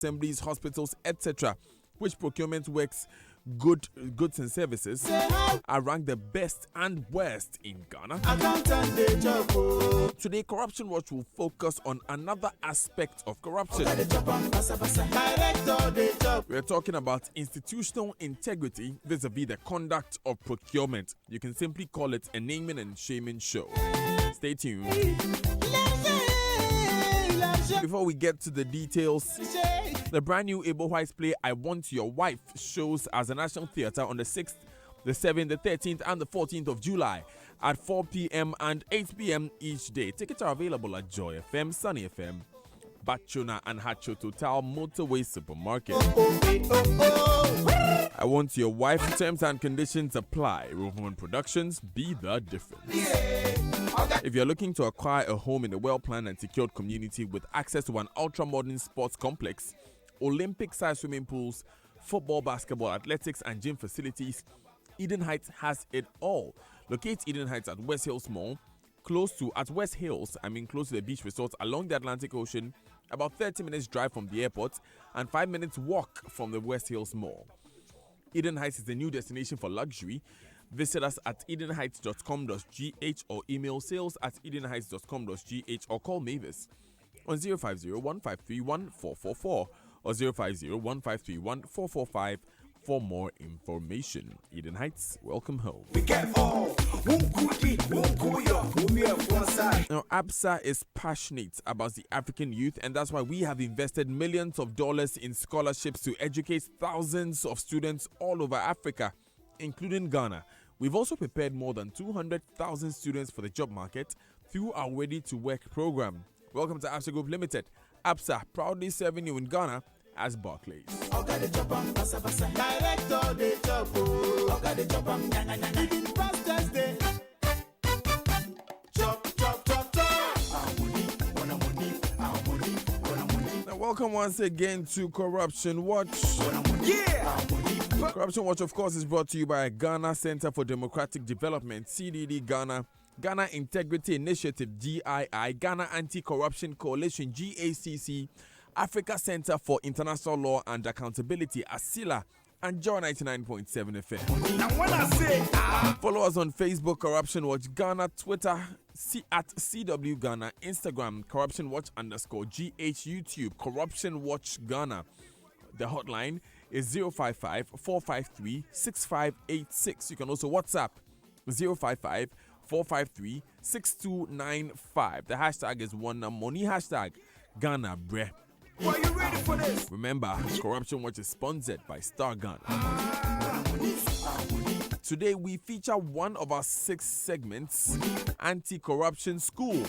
assemblies, hospitals, etc., which procurement works goods and services are ranked the best and worst in Ghana. Today, Corruption Watch will focus on another aspect of corruption. We are talking about institutional integrity vis-a-vis the conduct of procurement. You can simply call it a naming and shaming show. Stay tuned. Before we get to the details, the brand new Abel White play I Want Your Wife shows as a National Theatre on the 6th, the 7th, the 13th, and the 14th of July at 4 p.m. and 8 p.m. each day. Tickets are available at Joy FM, Sunny FM, Bachuna, and Hacho Total Motorway Supermarket. I Want Your Wife. Terms and conditions apply. Rovman Productions, be the difference. If you're looking to acquire a home in a well-planned and secured community with access to an ultra-modern sports complex, Olympic-sized swimming pools, football, basketball, athletics, and gym facilities, Eden Heights has it all. Locate Eden Heights at West Hills Mall, close to the beach resort along the Atlantic Ocean, about 30 minutes drive from the airport, and 5 minutes walk from the West Hills Mall. Eden Heights is the new destination for luxury. Visit us at edenheights.com.gh or email sales@edenheights.com.gh or call Mavis on 050-1531-444 or 050-1531-445 for more information. Eden Heights, welcome home. Now, ABSA is passionate about the African youth, and that's why we have invested millions of dollars in scholarships to educate thousands of students all over Africa, including Ghana. We've also prepared more than 200,000 students for the job market through our Ready to Work program. Welcome to ABSA Group Limited. ABSA, proudly serving you in Ghana as Barclays. Now, welcome once again to Corruption Watch. Corruption Watch, of course, is brought to you by Ghana Center for Democratic Development, CDD Ghana, Ghana Integrity Initiative, GII, Ghana Anti-Corruption Coalition, GACC, Africa Center for International Law and Accountability, ASILA, and Joy 99.7 FM. Now when I say follow us on Facebook, Corruption Watch Ghana, Twitter, at CW Ghana, Instagram, Corruption Watch _GH, YouTube, Corruption Watch Ghana. The hotline is 055-453-6586. You can also WhatsApp 055-453-6295. The hashtag is one money hashtag Ghana Bre. Are you ready for this? Remember, Corruption Watch is sponsored by Star Ghana. Today we feature one of our 6 segments, Anti-Corruption School.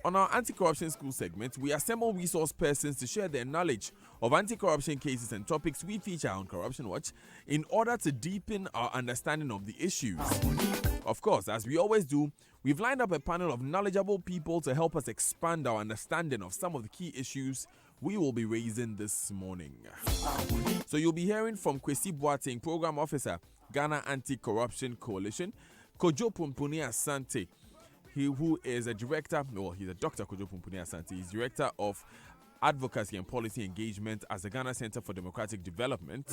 On our Anti-Corruption School segment, we assemble resource persons to share their knowledge of anti-corruption cases and topics we feature on Corruption Watch in order to deepen our understanding of the issues. Of course, as we always do, we've lined up a panel of knowledgeable people to help us expand our understanding of some of the key issues we will be raising this morning. So you'll be hearing from Kwesi Boateng, Program Officer, Ghana Anti-Corruption Coalition, Kojo Pumpuni Asante, who is a director, he's a Dr. Kojo Pumpuni Asante. He's director of Advocacy and Policy Engagement as the Ghana Center for Democratic Development.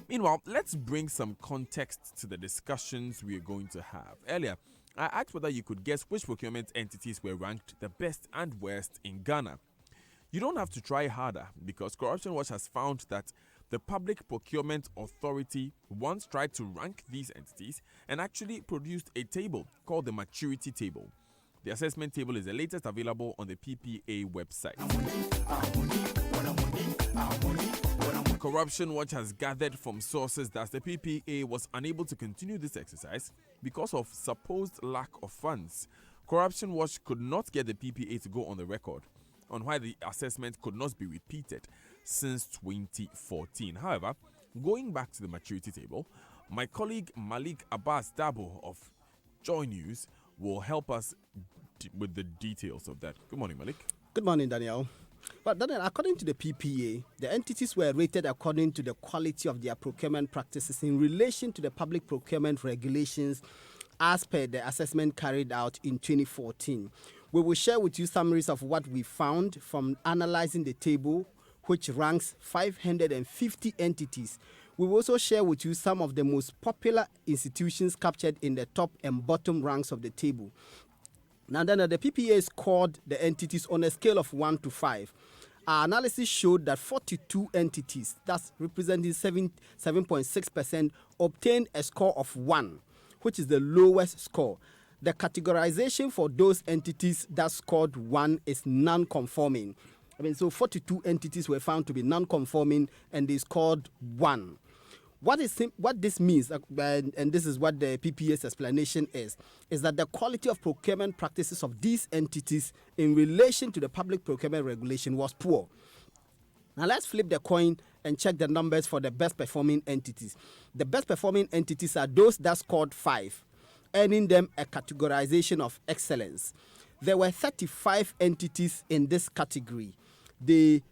Meanwhile, let's bring some context to the discussions we are going to have. Earlier, I asked whether you could guess which procurement entities were ranked the best and worst in Ghana. You don't have to try harder because Corruption Watch has found that the Public Procurement Authority once tried to rank these entities and actually produced a table called the Maturity Table. The assessment table is the latest available on the PPA website. Corruption Watch has gathered from sources that the PPA was unable to continue this exercise because of supposed lack of funds. Corruption Watch could not get the PPA to go on the record on why the assessment could not be repeated since 2014. However, going back to the maturity table, my colleague Malik Abbas Dabo of Joy News will help us with the details of that. Good morning, Malik. Good morning, Daniel. But Daniel, according to the PPA, the entities were rated according to the quality of their procurement practices in relation to the public procurement regulations as per the assessment carried out in 2014. We will share with you summaries of what we found from analyzing the table, which ranks 550 entities. We will also share with you some of the most popular institutions captured in the top and bottom ranks of the table. Now, then the PPA scored the entities on a scale of 1 to 5. Our analysis showed that 42 entities, that's representing 7.6%, obtained a score of 1, which is the lowest score. The categorization for those entities that scored 1 is non-conforming. So 42 entities were found to be non-conforming and they scored 1. What this means, and this is what the PPA's explanation is that the quality of procurement practices of these entities in relation to the public procurement regulation was poor. Now let's flip the coin and check the numbers for the best performing entities. The best performing entities are those that scored 5, earning them a categorization of excellence. There were 35 entities in this category. They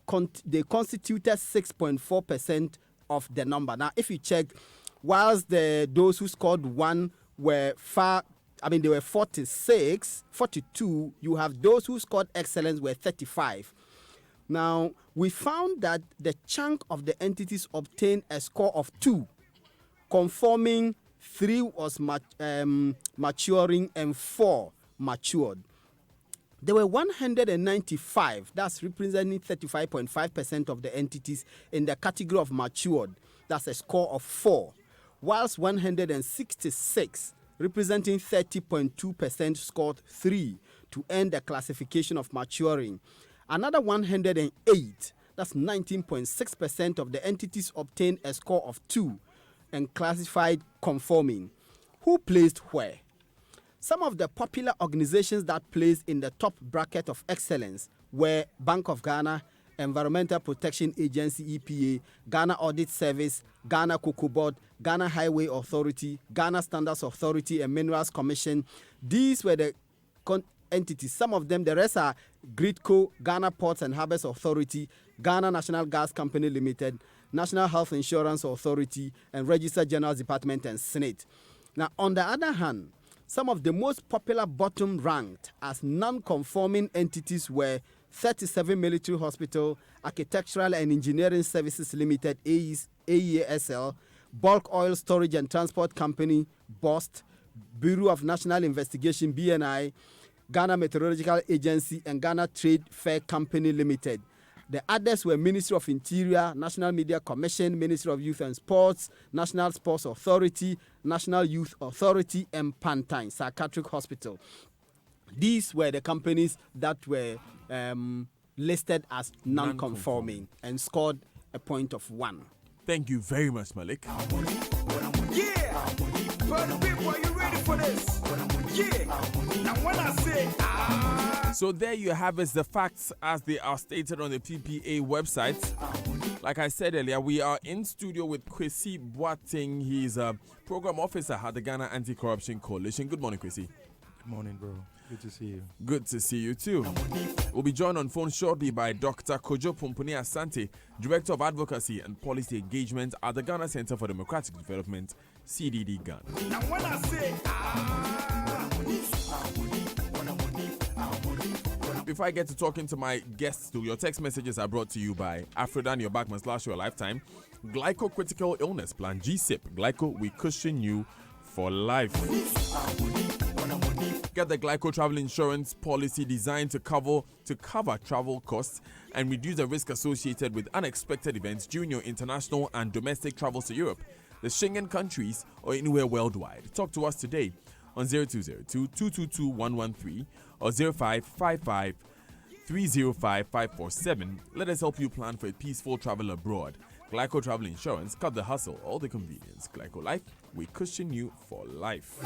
constituted 6.4% of the number. Now, if you check, whilst those who scored 1 were they were 46, 42, you have those who scored excellence were 35. Now, we found that the chunk of the entities obtained a score of 2, conforming, 3 was maturing, and 4 matured. There were 195, that's representing 35.5% of the entities in the category of matured, that's a score of 4, whilst 166, representing 30.2%, scored 3 to earn the classification of maturing. Another 108, that's 19.6% of the entities obtained a score of 2 and classified conforming. Who placed where? Some of the popular organizations that placed in the top bracket of excellence were Bank of Ghana, Environmental Protection Agency EPA, Ghana Audit Service, Ghana Cocoa Board, Ghana Highway Authority, Ghana Standards Authority, and Minerals Commission. These were the entities. Some of them, the rest are Gridco, Ghana Ports and Harbours Authority, Ghana National Gas Company Limited, National Health Insurance Authority, and Register General Department and Senate. Now, on the other hand, some of the most popular bottom ranked as non-conforming entities were 37 Military Hospital, Architectural and Engineering Services Limited, AESL, Bulk Oil Storage and Transport Company, BOST, Bureau of National Investigation, BNI, Ghana Meteorological Agency, and Ghana Trade Fair Company Limited. The others were Ministry of Interior, National Media Commission, Ministry of Youth and Sports, National Sports Authority, National Youth Authority, and Pantine Psychiatric Hospital. These were the companies that were listed as non-conforming and scored a point of 1. Thank you very much, Malik. Yeah! But people, are you ready for this? Yeah! Now when I say So there you have it, the facts as they are stated on the PPA website. Like I said earlier, we are in studio with Kwesi Boateng. He's a program officer at the Ghana Anti-Corruption Coalition. Good morning, Kwesi. Good morning, bro. Good to see you. Good to see you too. We'll be joined on phone shortly by Dr. Kojo Pumpuni Asante, Director of Advocacy and Policy Engagement at the Ghana Center for Democratic Development, CDD Ghana. now when I say Before I get to talking to my guests, too, your text messages are brought to you by Afrodan, your back must last your lifetime. Glyco Critical Illness Plan, GSIP. Glyco, we cushion you for life. Get the Glyco travel insurance policy designed to cover travel costs and reduce the risk associated with unexpected events during your international and domestic travels to Europe, the Schengen countries, or anywhere worldwide. Talk to us today on 0202-222-113 or 0555-305-547. Let us help you plan for a peaceful travel abroad. Glyco Travel Insurance, cut the hustle, all the convenience. Glyco Life, we cushion you for life.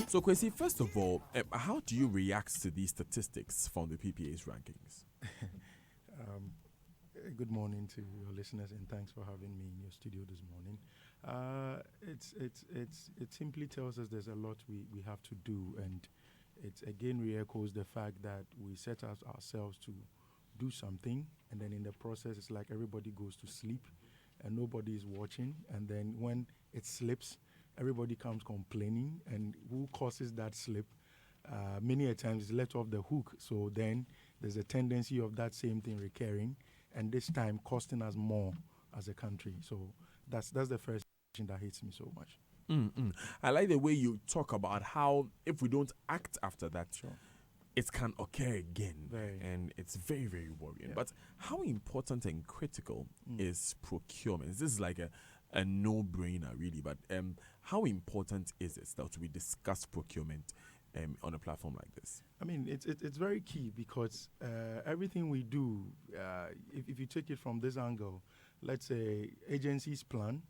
So, Kwesi, first of all, how do you react to these statistics from the PPA's rankings? Good morning to your listeners, and thanks for having me in your studio this morning. It simply tells us there's a lot we have to do, and it again re-echoes the fact that we set ourselves to do something, and then in the process it's like everybody goes to sleep and nobody is watching, and then when it slips, everybody comes complaining, and who causes that slip many a times is let off the hook. So then there's a tendency of that same thing recurring, and this time costing us more as a country. So that's the first thing that hits me so much. I like the way you talk about how if we don't act after that, it can occur again. And it's very, very worrying. Yeah. But how important and critical is procurement? This is like a no-brainer, really. But how important is it that we discuss procurement on a platform like this? I mean, it's very key because everything we do, if you take it from this angle, let's say agencies plan,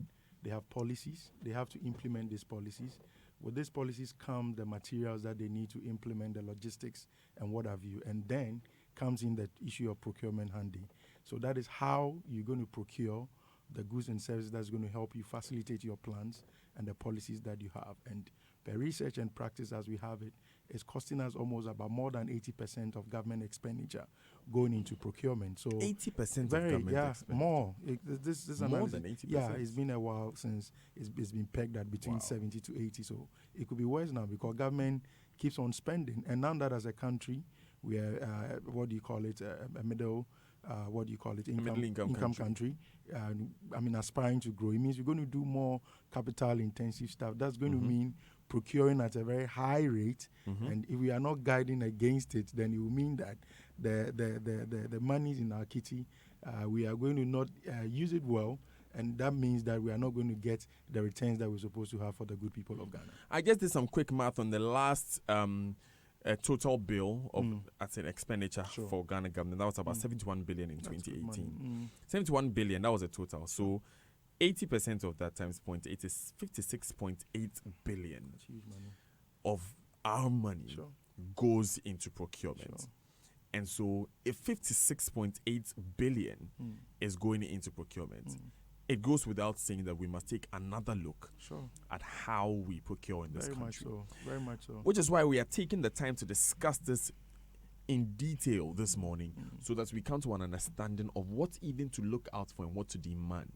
they have policies, they have to implement these policies. With these policies come the materials that they need to implement, the logistics and what have you, and then comes in the issue of procurement handy. So that is how you're going to procure the goods and services that's going to help you facilitate your plans and the policies that you have. And the research and practice as we have it is costing us almost about more than 80% of government expenditure going into procurement. So 80% of government expenditure? More. This more than 80%? Yeah, it's been a while since it's been pegged at between 70 to 80. So it could be worse now because government keeps on spending. And now that as a country, we are, a middle income country. Aspiring to grow. It means we're going to do more capital-intensive stuff. That's going to mean procuring at a very high rate. And if we are not guiding against it, then it will mean that the money is in our kitty. We are going to not use it well. And that means that we are not going to get the returns that we're supposed to have for the good people of Ghana. I just did some quick math on the last total bill of as an expenditure for Ghana government. That was about 71 billion in 2018. 71 billion, that was a total. So 80% of that times 0.8 is 56.8 billion. That's huge money. Of our money goes into procurement. And so if 56.8 billion is going into procurement, it goes without saying that we must take another look at how we procure in this country. Very much so. Which is why we are taking the time to discuss this in detail this morning so that we come to an understanding of what even to look out for and what to demand,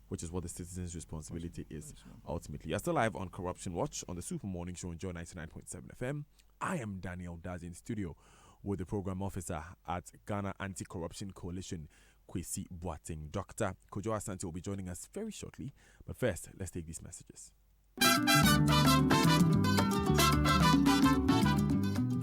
which is what the citizen's responsibility is ultimately. You're still live on Corruption Watch on the Super Morning Show on Joy 99.7 FM. I am Daniel Dazi in studio with the program officer at Ghana Anti-Corruption Coalition, Kwesi Boateng. Dr. Kojo Asante will be joining us very shortly. But first, let's take these messages.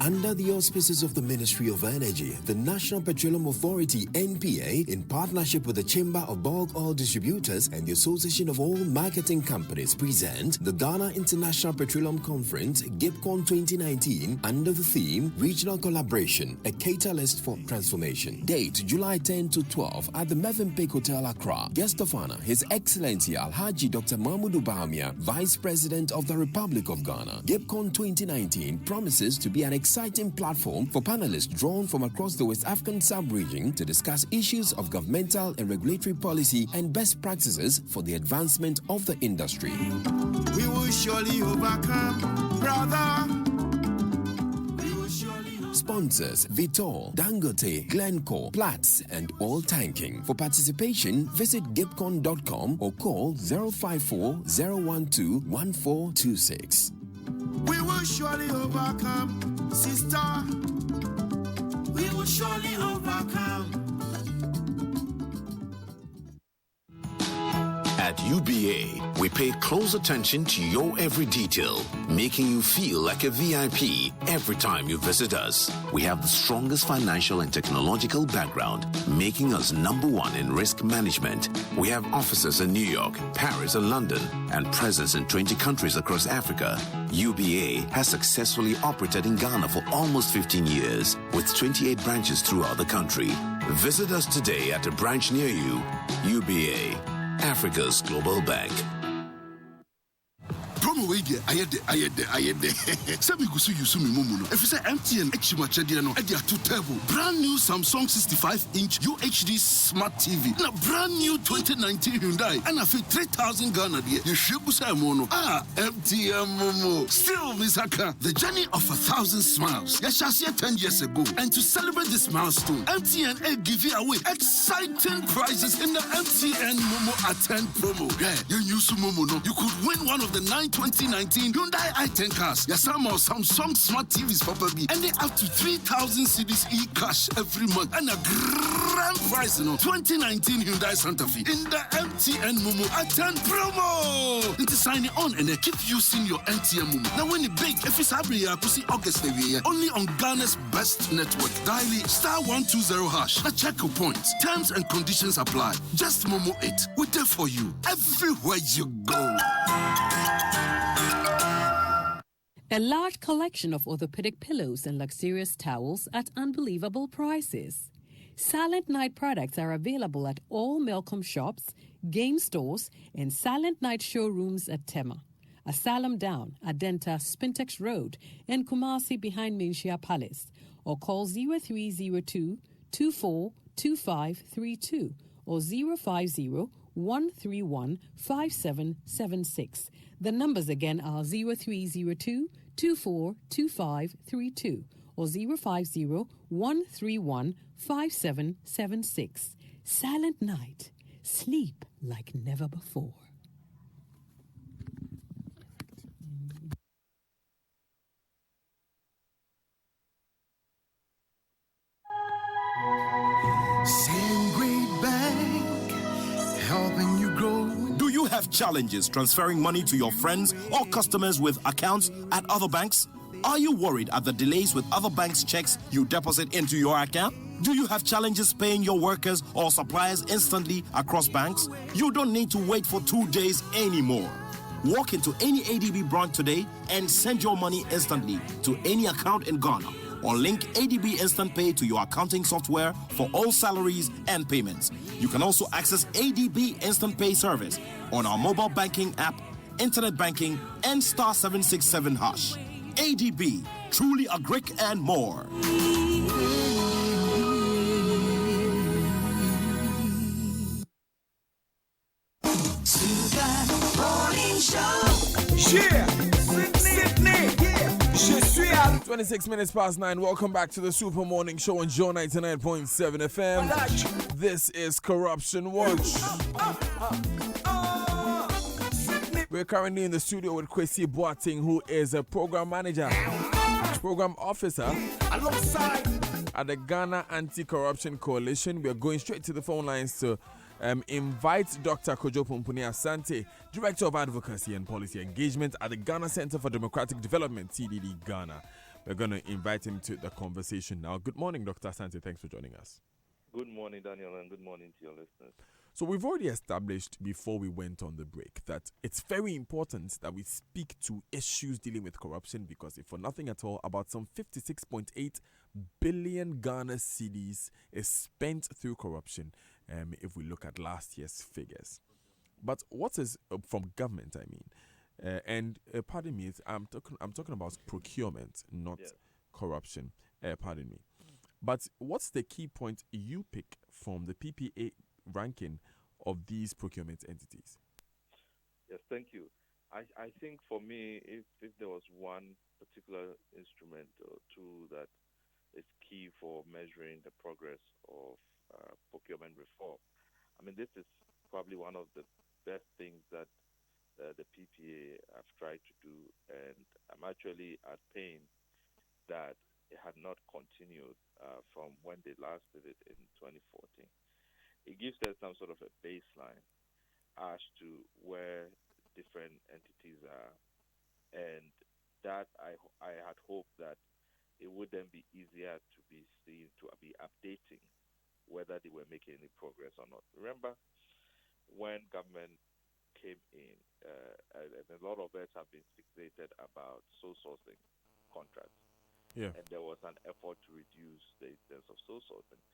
Under the auspices of the Ministry of Energy, the National Petroleum Authority (NPA), in partnership with the Chamber of Bulk Oil Distributors and the Association of Oil Marketing Companies, present the Ghana International Petroleum Conference (GIPCON 2019) under the theme Regional Collaboration, a Catalyst for Transformation. Date July 10 to 12 at the Movenpick Hotel, Accra. Guest of honor, His Excellency Alhaji Dr. Mahmoud Bawumia, Vice President of the Republic of Ghana. GIPCON 2019 promises to be an exciting platform for panelists drawn from across the West African sub-region to discuss issues of governmental and regulatory policy and best practices for the advancement of the industry. We will surely overcome, brother. Sponsors Vitol, Dangote, Glencore, Platts, and Oil Tanking. For participation, visit gipcon.com or call 054 012 1426. We will surely overcome, sister. We will surely overcome. At UBA, we pay close attention to your every detail, making you feel like a VIP every time you visit us. We have the strongest financial and technological background, making us #1 in risk management. We have offices in New York, Paris, and London, and presence in 20 countries across Africa. UBA has successfully operated in Ghana for almost 15 years, with 28 branches throughout the country. Visit us today at a branch near you. UBA, Africa's Global Bank. Promo wait there. I had there. Some you so me mumu. If you say MTN Echimachedia no, Edia two turbo. Brand new Samsung 65-inch UHD smart TV. Na brand new 2019 Hyundai. And I feel 3,000 Ghana there. You should say mono. MTN Momo. Still, Misaka, the journey of 1,000 smiles. Yes, I said 10 years ago. And to celebrate this milestone, MTN will give you away exciting prizes in the MTN Momo at 10 promo. Yeah, you use Momo no. You could win one of the 2019 Hyundai i10 cars. Yes, some or Samsung smart TVs for baby. And they up to 3,000 CDs e-cash every month. And a grand prize, 2019 Hyundai Santa Fe in the MTN Momo at 10 promo. Into sign it on and they keep using your MTN Momo. Now when it big, if it's happening, you see August only on Ghana's best network. Dial *120#. Now check your points. Terms and conditions apply. Just Momo it. We're there for you everywhere you go. A large collection of orthopedic pillows and luxurious towels at unbelievable prices. Silent Night products are available at all Melcom shops, game stores, and Silent Night showrooms at Tema, Asylum Down, Adenta, Spintex Road, and Kumasi behind Minshia Palace, or call 0302 242532 or 050 131 5776. The numbers again are 0302 242532 or 050 131 5776. Silent Night. Sleep like never before. Sangre Bank, helping you grow. Do you have challenges transferring money to your friends or customers with accounts at other banks? Are you worried at the delays with other banks' checks you deposit into your account? Do you have challenges paying your workers or suppliers instantly across banks? You don't need to wait for 2 days anymore. Walk into any ADB branch today and send your money instantly to any account in Ghana, or link ADB Instant Pay to your accounting software for all salaries and payments. You can also access ADB Instant Pay service on our mobile banking app, internet banking, and *767#. ADB, truly a Greek and more. Yeah, Sydney, yeah. Je suis à 26 minutes past 9. Welcome back to the Super Morning Show on Joe 99.7 FM. This is Corruption Watch. We're currently in the studio with Kwesi Boateng, who is a program manager, program officer alongside at the Ghana Anti-Corruption Coalition. We are going straight to the phone lines to invite Dr. Kojo Pumpuni Asante, Director of Advocacy and Policy Engagement at the Ghana Center for Democratic Development, TDD Ghana. We're going to invite him to the conversation now. Good morning, Dr. Asante. Thanks for joining us. Good morning, Daniel, and good morning to your listeners. So we've already established before we went on the break that it's very important that we speak to issues dealing with corruption, because if for nothing at all, about some 56.8 billion Ghana cedis is spent through corruption if we look at last year's figures. But what is from government, I mean, and pardon me, I'm talking about procurement, not corruption, pardon me. But what's the key point you pick from the PPA ranking of these procurement entities? Yes, thank you. I think for me, if there was one particular instrument or tool that is key for measuring the progress of procurement reform, I mean, this is probably one of the best things that the PPA have tried to do, and I'm actually at pain that it had not continued from when they last did it in 2014. It gives us some sort of a baseline as to where different entities are, and that I had hoped that it would then be easier to be seen to be updating whether they were making any progress or not. Remember, when government came in, and a lot of us have been fixated about sole sourcing contracts. Yeah. And there was an effort to reduce the incidence of sole sourcing.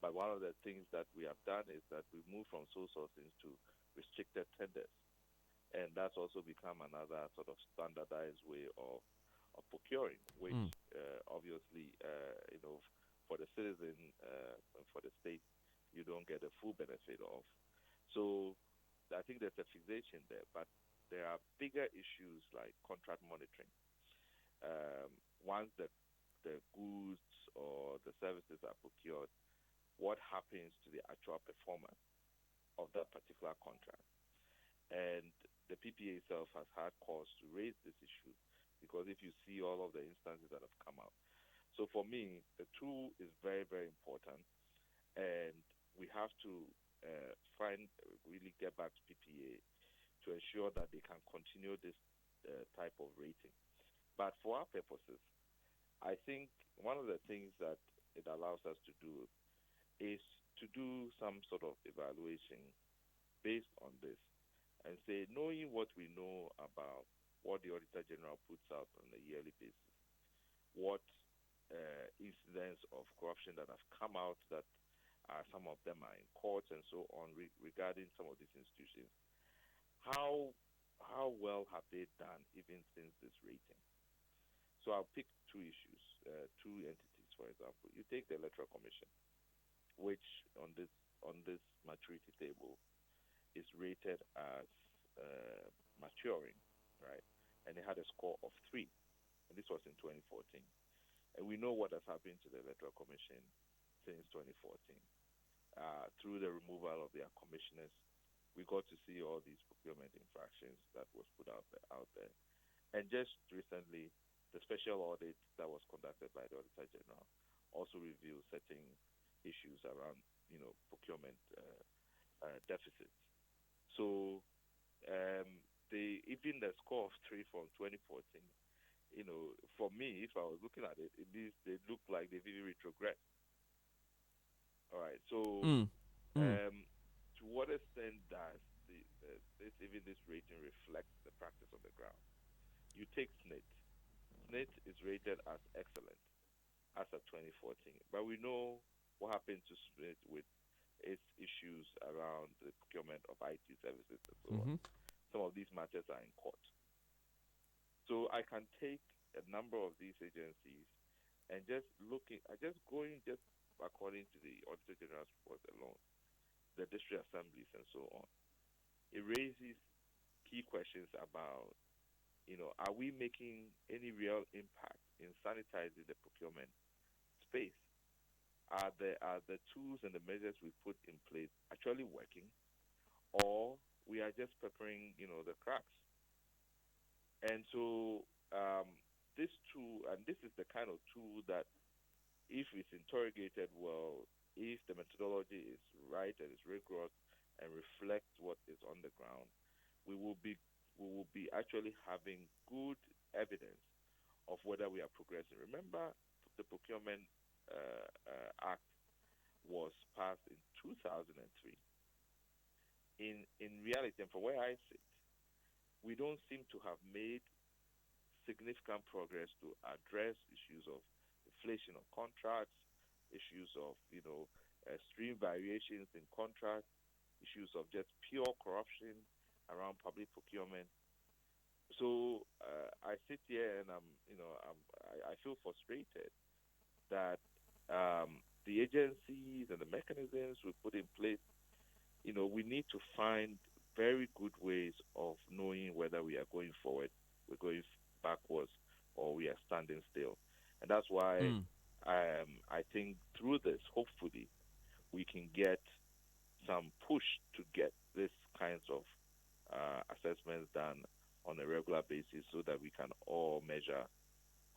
But one of the things that we have done is that we moved from sole sourcing to restricted tenders. And that's also become another sort of standardized way of procuring, which obviously, for the citizen and for the state, you don't get a full benefit of. So I think there's a fixation there, but there are bigger issues like contract monitoring. Once the goods or the services are procured, what happens to the actual performance of that particular contract? And the PPA itself has had cause to raise this issue because if you see all of the instances that have come out. So for me, the tool is very, very important, and we have to really get back to PPA to ensure that they can continue this type of rating. But for our purposes, I think one of the things that it allows us to do is to do some sort of evaluation based on this and say, knowing what we know about what the Auditor General puts out on a yearly basis, what incidents of corruption that have come out that some of them are in courts and so on regarding some of these institutions, how well have they done even since this rating? So I'll pick two issues, two entities, for example. You take the Electoral Commission, which on this maturity table is rated as maturing, right? And it had a score of 3, and this was in 2014. And we know what has happened to the Electoral Commission since 2014. Through the removal of their commissioners, we got to see all these procurement infractions that was put out there. And just recently, the special audit that was conducted by the Auditor General also revealed certain issues around, procurement deficits. So even the score of 3 from 2014, for me, if I was looking at it, they look like they've even retrogressed. All right. So to what extent does this rating reflect the practice on the ground? You take SNIT. SNIT is rated as excellent as of 2014, but we know what happened to SNIT with its issues around the procurement of IT services and so on. Some of these matters are in court. So I can take a number of these agencies and just going according to the Auditor General's report alone, the district assemblies and so on. It raises key questions about, are we making any real impact in sanitizing the procurement space? Are the tools and the measures we put in place actually working, or we are just peppering, the cracks? And so this tool, and this is the kind of tool that, if it's interrogated well, if the methodology is right and is rigorous and reflects what is on the ground, we will be actually having good evidence of whether we are progressing. Remember, the Procurement Act was passed in 2003. In reality, and from where I sit, we don't seem to have made significant progress to address issues of inflation of contracts, issues of extreme variations in contracts, issues of just pure corruption around public procurement. So I sit here and I feel frustrated that the agencies and the mechanisms we put in place, we need to find very good ways of knowing whether we are going forward, we're going backwards, or we are standing still. And that's why I think through this, hopefully, we can get some push to get this kinds of assessments done on a regular basis so that we can all measure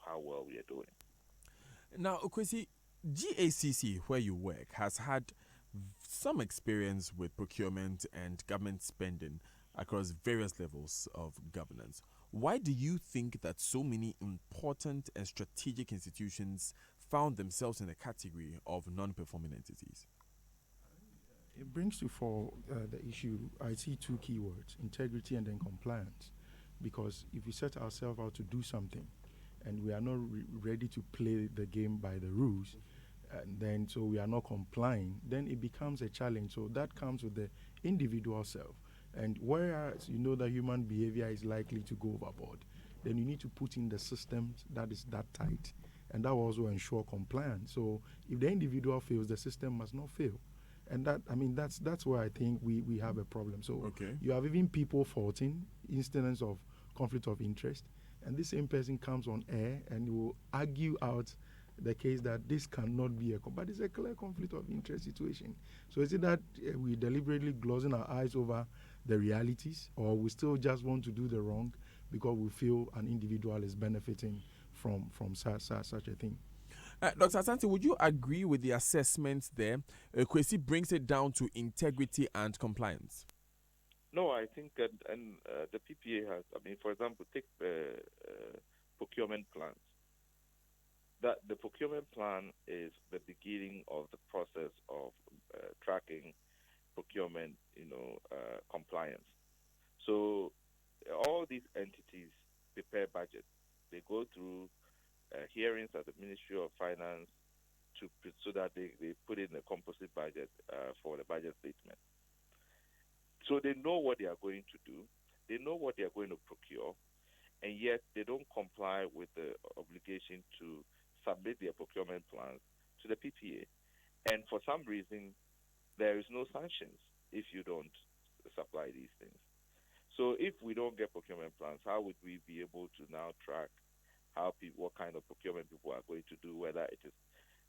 how well we are doing. Now, Okwesi, GACC, where you work, has had some experience with procurement and government spending across various levels of governance. Why do you think that so many important and strategic institutions found themselves in the category of non-performing entities? It brings to fore the issue. I see two keywords: integrity and then compliance. Because if we set ourselves out to do something and we are not ready to play the game by the rules, and then so we are not complying, then it becomes a challenge. So that comes with the individual self. And whereas you know that human behavior is likely to go overboard, then you need to put in the systems that is that tight, and that will also ensure compliance. So if the individual fails, the system must not fail. And that's where I think we have a problem. So you have even people faulting instances of conflict of interest, and this same person comes on air and will argue out the case that this cannot be but it's a clear conflict of interest situation. So is it that we deliberately glossing our eyes over the realities, or we still just want to do the wrong because we feel an individual is benefiting from such a thing? Dr. Asante, would you agree with the assessment there? Kwesi brings it down to integrity and compliance. No, I think the PPA has, for example, take procurement plans. That the procurement plan is the beginning of the process of tracking procurement, compliance. So all these entities prepare budgets. They go through hearings at the Ministry of Finance so that they put in a composite budget for the budget statement. So they know what they are going to do. They know what they are going to procure, and yet they don't comply with the obligation to submit their procurement plans to the PPA. And for some reason, there is no sanctions if you don't supply these things. So if we don't get procurement plans, how would we be able to now track what kind of procurement people are going to do, whether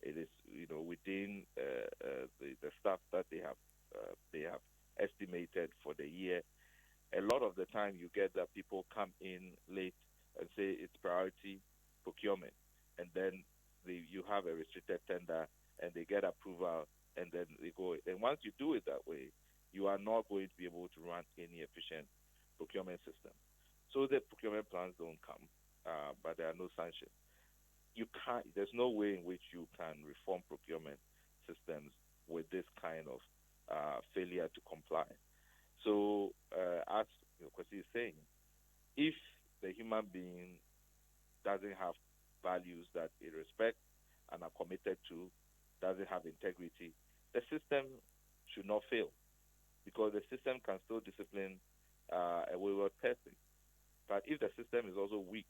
it is within the stuff that they have estimated for the year. A lot of the time you get that people come in late and say it's priority procurement, and then you have a restricted tender and they get approval and then they go. And once you do it that way, you are not going to be able to run any efficient procurement system. So the procurement plans don't come, but there are no sanctions. You can't. There's no way in which you can reform procurement systems with this kind of failure to comply. So, as Kwesi is saying, if the human being doesn't have values that it respects and are committed to, doesn't have integrity, the system should not fail, because the system can still discipline a wayward person. But if the system is also weak,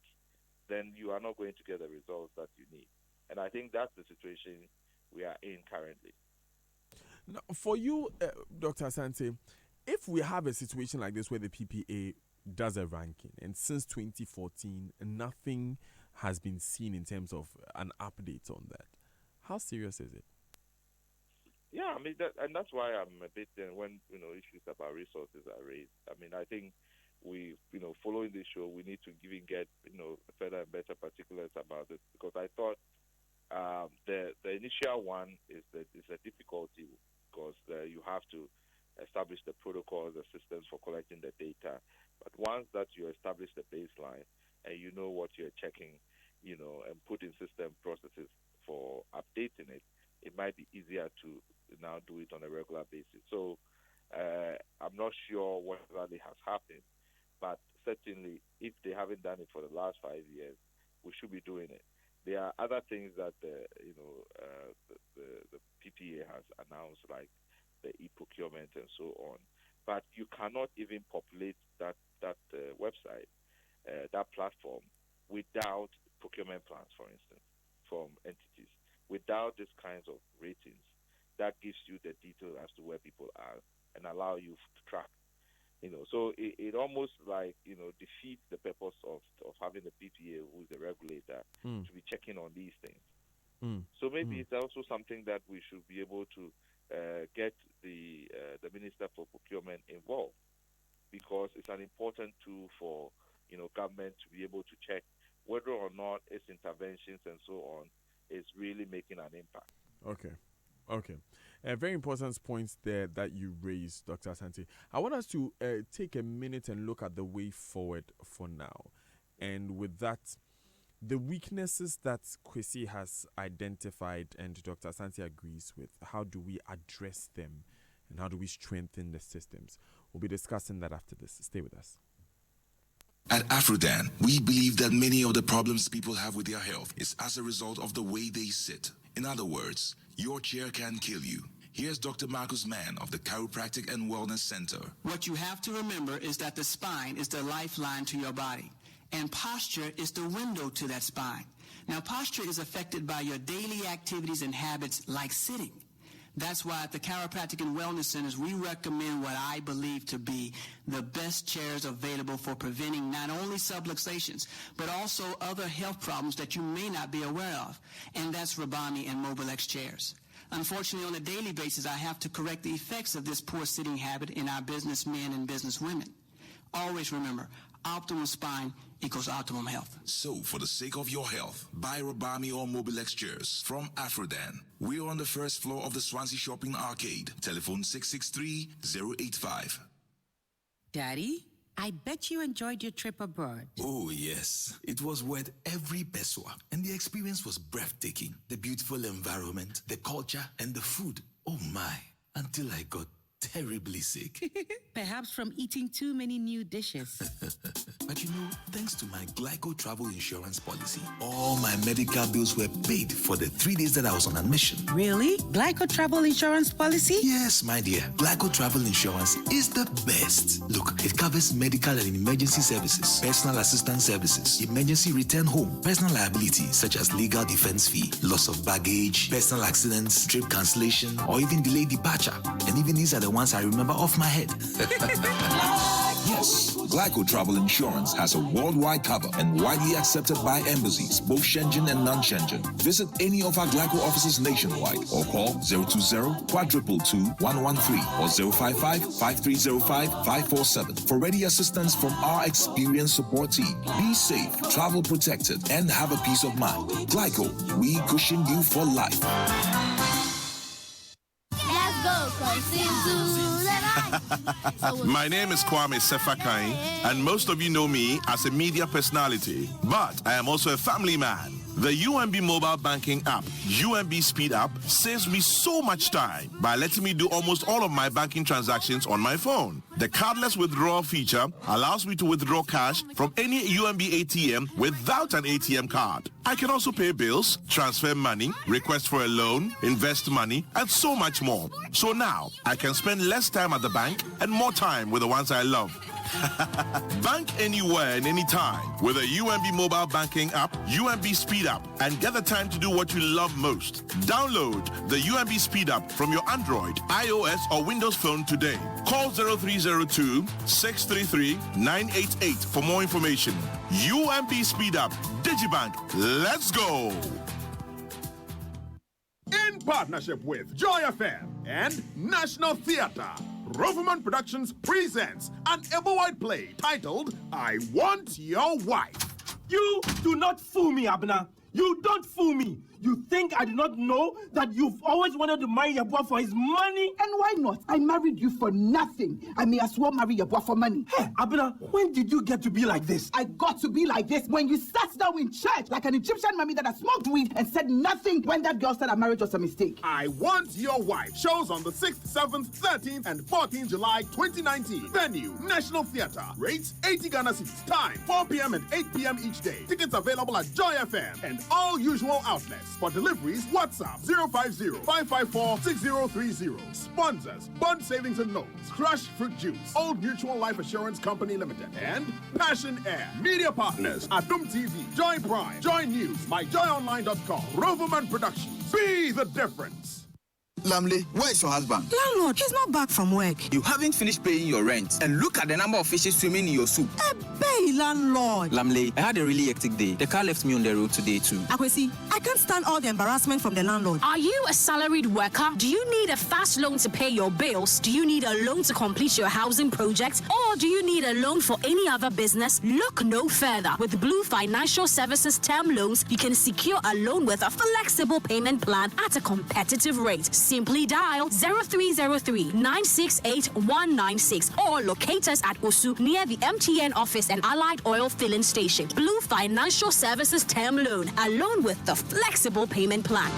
then you are not going to get the results that you need. And I think that's the situation we are in currently. Now, for you, Dr. Asante, if we have a situation like this where the PPA does a ranking, and since 2014, nothing has been seen in terms of an update on that, how serious is it? Yeah, and that's why I'm a bit, when issues about resources are raised. I think we, following this show, we need to even get, further and better particulars about this, because I thought the initial one is a difficulty, because you have to establish the protocols, the systems for collecting the data. But once that you establish the baseline and you know what you're checking, and put in system processes for updating it, it might be easier to now do it on a regular basis. So I'm not sure what really has happened, but certainly if they haven't done it for the last 5 years, we should be doing it. There are other things that the PPA has announced, like the e-procurement and so on. But you cannot even populate that website, that platform, without procurement plans, for instance, from entities, without these kinds of ratings. That gives you the detail as to where people are and allow you to track. So it almost defeats the purpose of having the PPA, who is the regulator, to be checking on these things. So maybe it's also something that we should be able to get the Minister for Procurement involved, because it's an important tool for government to be able to check whether or not its interventions and so on is really making an impact. Okay. A very important point there that you raised, Dr. Asante. I want us to take a minute and look at the way forward for now. And with that, the weaknesses that Kwesi has identified and Dr. Asante agrees with, how do we address them and how do we strengthen the systems? We'll be discussing that after this. Stay with us. At Afrodan, we believe that many of the problems people have with their health is as a result of the way they sit. In other words, your chair can kill you. Here's Dr. Marcus Mann of the Chiropractic and Wellness Center. What you have to remember is that the spine is the lifeline to your body, and posture is the window to that spine. Now, posture is affected by your daily activities and habits like sitting. That's why at the Chiropractic and Wellness Centers, we recommend what I believe to be the best chairs available for preventing not only subluxations, but also other health problems that you may not be aware of. And that's Rabami and Mobilex chairs. Unfortunately, on a daily basis, I have to correct the effects of this poor sitting habit in our businessmen and businesswomen. Always remember, optimal spine equals optimum health. So, for the sake of your health, buy Rabami or Mobilex chairs from Afrodan. We're on the first floor of the Swansea Shopping Arcade. Telephone 663-085. Daddy, I bet you enjoyed your trip abroad. Oh, yes. It was worth every peso, and the experience was breathtaking. The beautiful environment, the culture, and the food. Oh, my. Until I got terribly sick. Perhaps from eating too many new dishes. But you know, thanks to my Glyco travel insurance policy, all my medical bills were paid for the 3 days that I was on admission. Really? Glyco travel insurance policy? Yes, my dear. Glyco travel insurance is the best. Look, it covers medical and emergency services, personal assistance services, emergency return home, personal liability such as legal defense fee, loss of baggage, personal accidents, trip cancellation, or even delayed departure. And even these are the ones I remember off my head. Yes, Glyco Travel Insurance has a worldwide cover and widely accepted by embassies, both Shenzhen and non-Shenzhen. Visit any of our Glyco offices nationwide or call 020-422-113 or 055-5305-547 for ready assistance from our experienced support team. Be safe, travel protected, and have a peace of mind. Glyco, we cushion you for life. My name is Kwame Sefakai, and most of you know me as a media personality, but I am also a family man. The UMB mobile banking app, UMB Speed App, saves me so much time by letting me do almost all of my banking transactions on my phone. The cardless withdrawal feature allows me to withdraw cash from any UMB ATM without an ATM card. I can also pay bills, transfer money, request for a loan, invest money, and so much more. So now, I can spend less time at the bank and more time with the ones I love. Bank anywhere and anytime with a UMB mobile banking app, UMB Speed App, and get the time to do what you love most. Download the UMB Speed App from your Android, iOS, or Windows phone today. Call 0302-633-988 for more information. UMB Speed App, Digibank, let's go! In partnership with Joy FM and National Theatre, Roverman Productions presents an Ebo-wide play titled I Want Your Wife. You do not fool me, Abner. You don't fool me. You think I did not know that you've always wanted to marry your boy for his money? And why not? I married you for nothing. I may as well marry your boy for money. Hey, Abner, when did you get to be like this? I got to be like this when you sat down in church like an Egyptian mummy that had smoked weed and said nothing when that girl said our marriage was a mistake. I Want Your Wife shows on the 6th, 7th, 13th, and 14th July 2019. Venue, National Theatre. Rates, 80 Ghana cedis. Time, 4 p.m. and 8 p.m. each day. Tickets available at Joy FM and all usual outlets. For deliveries, WhatsApp 050-554-6030. Sponsors, Bond Savings and Loans, Crush Fruit Juice, Old Mutual Life Assurance Company Limited, and Passion Air. Media partners, Adum TV, Joy Prime, Joy News, MyJoyOnline.com, Roverman Productions. Be the difference. Lamley, where is your husband? Landlord, he's not back from work. You haven't finished paying your rent. And look at the number of fishes swimming in your soup. Hey, landlord. Lamley, I had a really hectic day. The car left me on the road today too. Akwesi, I can't stand all the embarrassment from the landlord. Are you a salaried worker? Do you need a fast loan to pay your bills? Do you need a loan to complete your housing project? Or do you need a loan for any other business? Look no further. With Blue Financial Services term loans, you can secure a loan with a flexible payment plan at a competitive rate. Simply dial 0303-968-196 or locate us at Osu near the MTN office and Allied Oil filling station. Blue Financial Services term loan, a loan with the flexible payment plan.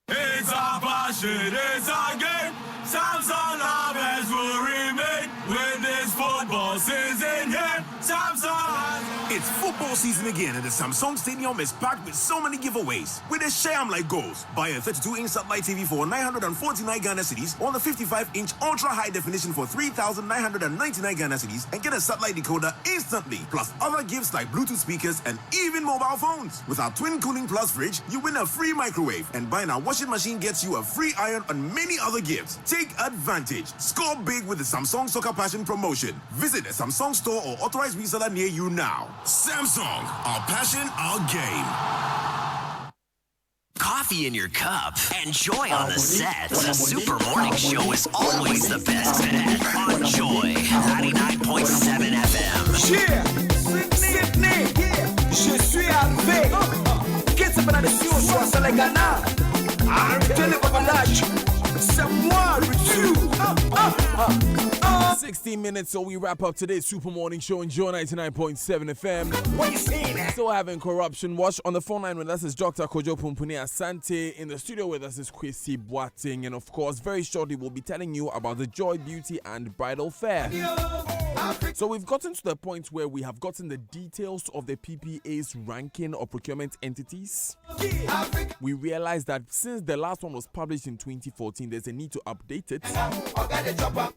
It's our passion, it's our game. Samsung Harvest will remain when this football season here. Samsung. It's football Football season again, and the Samsung Stadium is packed with so many giveaways. With the Sham like goals, buy a 32-inch satellite TV for 949 Ghana cedis, or the 55-inch ultra-high definition for 3,999 Ghana cedis, and get a satellite decoder instantly. Plus other gifts like Bluetooth speakers and even mobile phones. With our Twin Cooling Plus fridge, you win a free microwave, and buying our washing machine gets you a free iron and many other gifts. Take advantage. Score big with the Samsung Soccer Passion promotion. Visit a Samsung store or authorized reseller near you now. Samsung, our passion, our game. Coffee in your cup and Joy on the set. The Super Morning Show is always the best bet on Joy 99.7 FM. Yeah, Sydney, je suis arrivé. Qu'est-ce que la nation soit sur les Ghana? Arrêtez le babadage. C'est moi le tu. 16 minutes, so we wrap up today's Super Morning Show in Joy 99.7 FM. What you saying? Still having Corruption Watch. On the phone line with us is Dr. Kojo Pumpuni Asante. In the studio with us is Kwesi Boateng. And of course, very shortly, we'll be telling you about the Joy Beauty and Bridal Fair. So we've gotten to the point where we have gotten the details of the PPA's ranking of procurement entities. We realized that since the last one was published in 2014, there's a need to update it.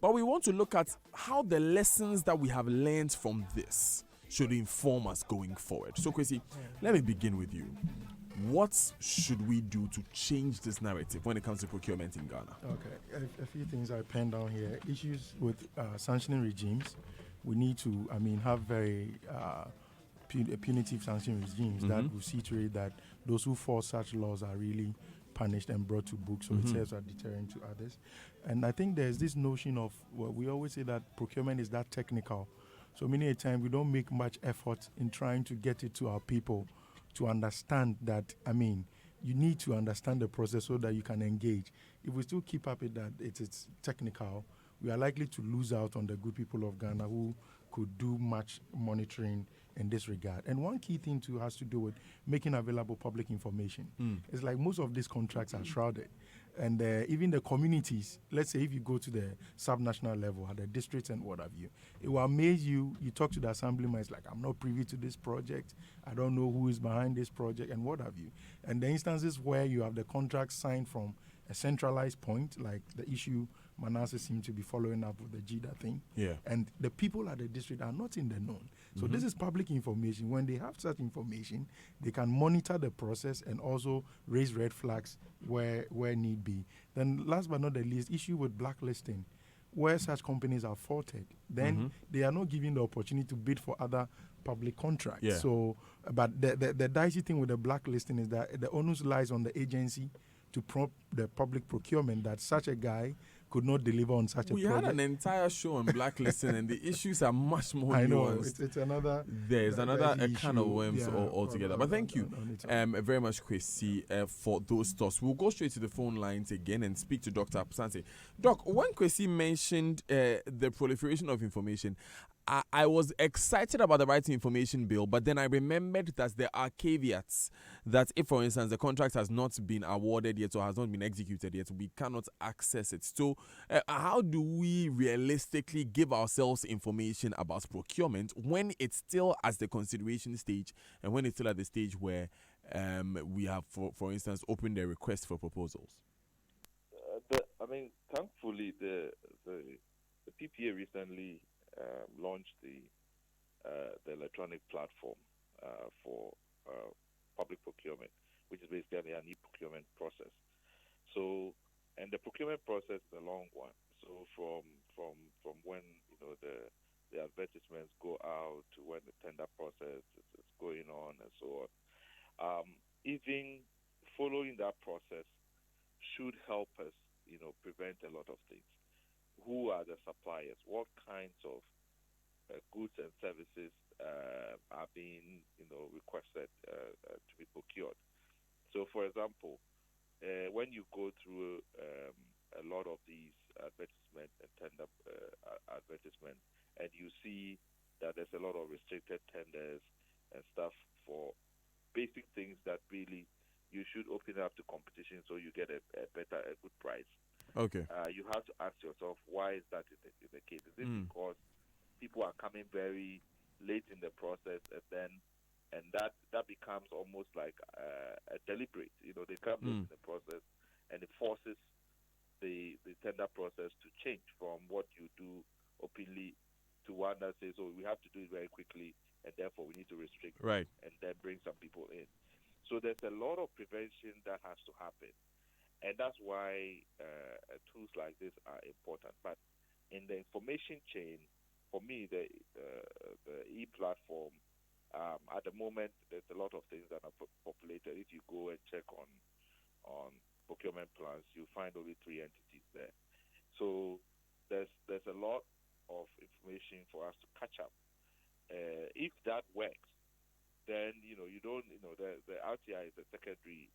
But we want to look at how the lessons that we have learned from this should inform us going forward. So, Kwesi, let me begin with you. What should we do to change this narrative when it comes to procurement in Ghana? Okay, a few things I penned down here. Issues with sanctioning regimes. We need to, have very punitive sanction regimes that will see to it that those who force such laws are really punished and brought to book, so it serves as a deterrent to others. And I think there's this notion of, we always say that procurement is that technical. So many a time we don't make much effort in trying to get it to our people to understand that, you need to understand the process so that you can engage. If we still keep up with that, it's technical, we are likely to lose out on the good people of Ghana who could do much monitoring in this regard. And one key thing too has to do with making available public information. It's like most of these contracts are shrouded. And even the communities, let's say if you go to the subnational level, at the districts and what have you, it will amaze you. You talk to the assemblyman, it's like, I'm not privy to this project. I don't know who is behind this project and what have you. And the instances where you have the contract signed from a centralized point, like the issue Manasseh seemed to be following up with the JIDA thing. Yeah. And the people at the district are not in the known. So this is public information. When they have such information, they can monitor the process and also raise red flags where need be. Then last but not the least, issue with blacklisting. Where such companies are faulted, then they are not given the opportunity to bid for other public contracts. Yeah. So, but the dicey thing with the blacklisting is that the onus lies on the agency to prompt the public procurement that such a guy could not deliver on such a project. We had an entire show on blacklisting, and the issues are much more I know, nuanced. it's another... There's another issue. can of worms altogether. But thank you very much, Kwesi, for those thoughts. We'll go straight to the phone lines again and speak to Dr. Asante. Doc, when Kwesi mentioned the proliferation of information, I was excited about the Right to Information Bill, but then I remembered that there are caveats that if, for instance, the contract has not been awarded yet or has not been executed yet, we cannot access it. So how do we realistically give ourselves information about procurement when it's still at the consideration stage and when it's still at the stage where we have, for instance, opened a request for proposals? Thankfully, the PPA recently launched the electronic platform for public procurement, which is basically an e-procurement process. So, and the procurement process is a long one. So from when the advertisements go out to when the tender process is going on and so on, even following that process should help us, prevent a lot of things. Who are the suppliers? What kinds of goods and services are being, requested to be procured? So, for example, when you go through a lot of these advertisement and tender advertisement, and you see that there's a lot of restricted tenders and stuff for basic things that really you should open up to competition so you get a good price. Okay. You have to ask yourself, why is that in the case? Is it because people are coming very late in the process and then and that becomes almost like a deliberate. They come in the process, and it forces the tender process to change from what you do openly to one that says, "Oh, we have to do it very quickly, and therefore we need to restrict and then bring some people in." So there's a lot of prevention that has to happen, and that's why tools like this are important. But in the information chain, for me, the e-platform, at the moment, there's a lot of things that are populated. If you go and check on procurement plans, you find only 3 entities there. So there's a lot of information for us to catch up. If that works, then you don't the RTI is a secondary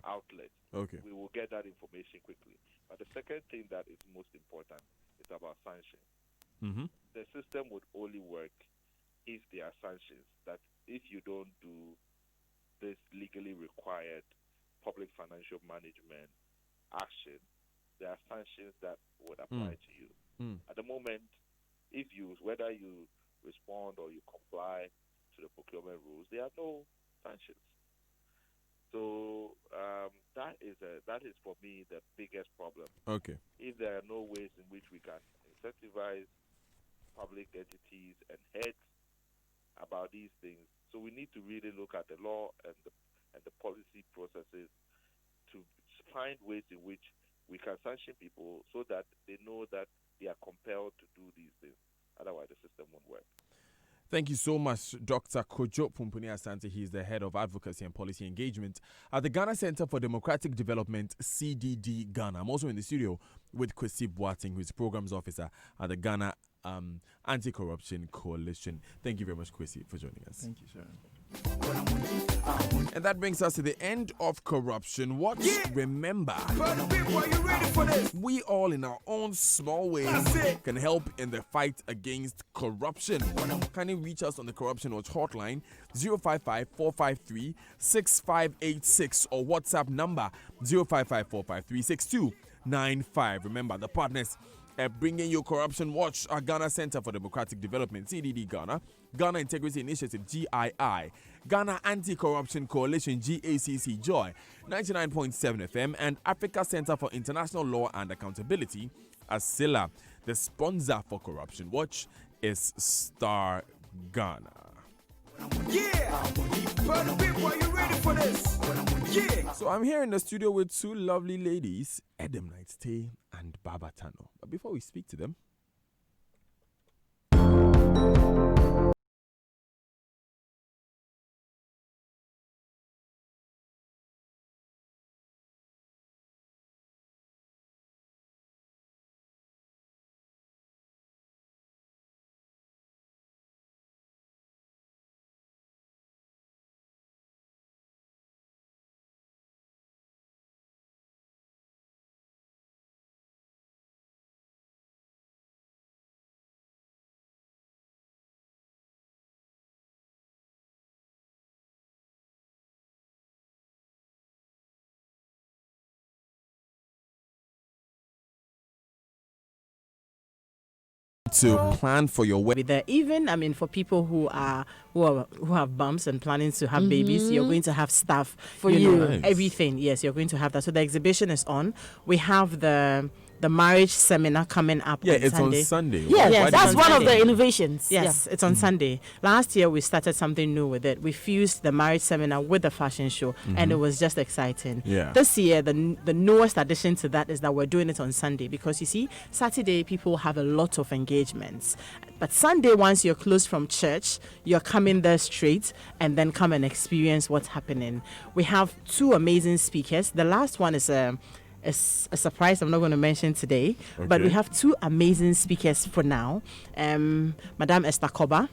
outlet. Okay. We will get that information quickly. But the second thing that is most important is about sanctions. Mm-hmm. The system would only work if there are sanctions. That if you don't do this legally required public financial management action, there are sanctions that would apply to you. At the moment, whether you respond or you comply to the procurement rules, there are no sanctions. So that is for me the biggest problem. Okay. If there are no ways in which we can incentivize public entities and heads about these things, so we need to really look at the law and the policy processes to find ways in which we can sanction people so that they know that they are compelled to do these things. Otherwise, the system won't work. Thank you so much, Dr. Kojo Pumpuni Asante. He is the head of advocacy and policy engagement at the Ghana Center for Democratic Development, CDD Ghana. I'm also in the studio with Kwesi Boateng, who is programs officer at the Ghana Anti-Corruption Coalition. Thank you very much, Kwesi, for joining us. Thank you, sir. And that brings us to the end of Corruption Watch. Remember, we all in our own small ways can help in the fight against corruption. Can you reach us on the Corruption Watch hotline 055-453-6586 or WhatsApp number 055-453-6295. Remember, the partners bringing you Corruption Watch are Ghana Center for Democratic Development, CDD Ghana, Ghana Integrity Initiative, GII, Ghana Anti-Corruption Coalition, GACC, Joy, 99.7 FM, and Africa Center for International Law and Accountability, ASILA. The sponsor for Corruption Watch is Star Ghana. Yeah! But people, are you ready for this? Yeah! So I'm here in the studio with two lovely ladies, Edem Nightstay and Baba Tano. But before we speak to them, to plan for your wedding. There, even for people who have bumps and planning to have babies, you're going to have stuff for you. Know, Nice. everything. Yes, you're going to have that. So the exhibition is on. We have the marriage seminar coming up. Yeah, on it's Sunday. on Sunday. Yes, that's on one of Sunday. the innovations. Yes, it's on Sunday. Last year we started something new with it. We fused the marriage seminar with the fashion show, and it was just exciting. Yeah. This year, the newest addition to that is that we're doing it on Sunday because you see, Saturday people have a lot of engagements, but Sunday, once you're closed from church, you're coming there straight and then come and experience what's happening. We have two amazing speakers. The last one is a surprise I'm not going to mention today, but we have two amazing speakers for now. Madame Esther Koba.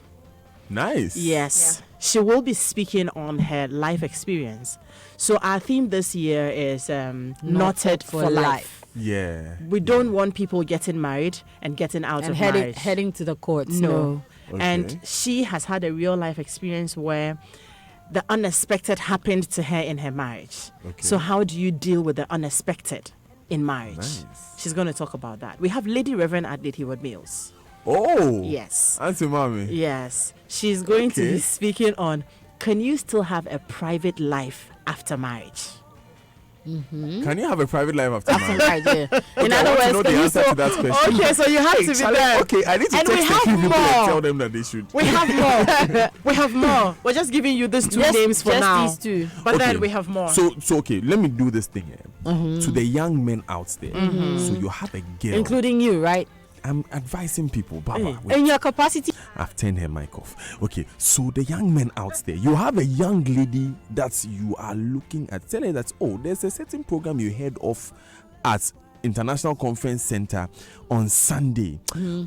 Nice. Yes. Yeah. She will be speaking on her life experience. So our theme this year is Knotted for Life. Yeah. We don't want people getting married and getting out of marriage. Heading to the courts. No. Okay. And she has had a real life experience where the unexpected happened to her in her marriage. Okay. So how do you deal with the unexpected in marriage? Nice. She's going to talk about that. We have Lady Reverend Adley Heward Mills. Oh. Yes. Auntie Mommy. Yes. She's going to Okay. be speaking on, can you still have a private life after marriage? Can you have a private life after marriage? Marriage, yeah. Okay, In I other want to words, know the can you answer to that still- question. Okay, so you have to be Charlie, there. Okay, I need to And we text a have few people and more. tell them that they should. We have more. We have more. We're just giving you these two Just- names for just now. these two. But Okay, then we have more. So okay, let me do this thing here. To the young men out there. So you have a girl. Including you, right? I'm advising people, Baba. wait. In your capacity. I've turned her mic off. Okay, so the young men out there, you have a young lady that you are looking at. Tell her that, oh, there's a certain program you heard of at International Conference Center on Sunday.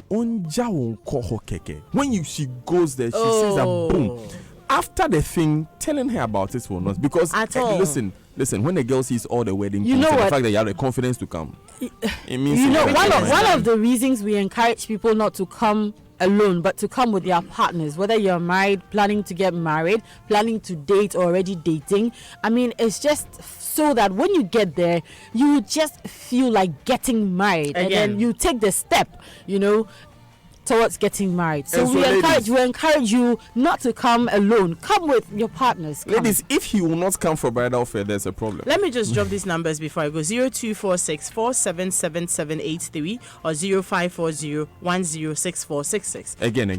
When she goes there, she says that boom. After the thing, telling her about it will not, because At all. listen, when the girl sees all the wedding You clothes know and the what? fact that you have the confidence to come, it means You know, everything is one fine. of the reasons we encourage people not to come alone, but to come with their partners, whether you're married, planning to get married, planning to date, or already dating. I mean, it's just so that when you get there, you just feel like getting married, and Again. then you take the step, towards getting married. So And so we ladies- encourage you not to come alone. Come with your partners. Come. Ladies, if he will not come for bridal fair, there's a problem. Let me just drop these numbers before I go. 0246 477783 or 0540 106466. Again.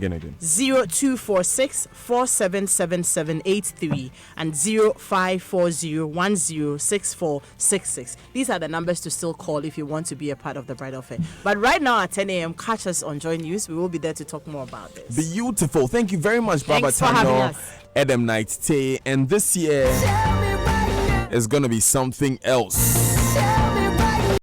0246 477783 and 0540 106466. These are the numbers to still call if you want to be a part of the bridal fair. But right now at 10 a.m., catch us on Joy News. We will be there to talk more about this. Beautiful. Thank you very much, Baba Thanks for having Tano, us. Adam Knight Tay. And this year is going to be something else.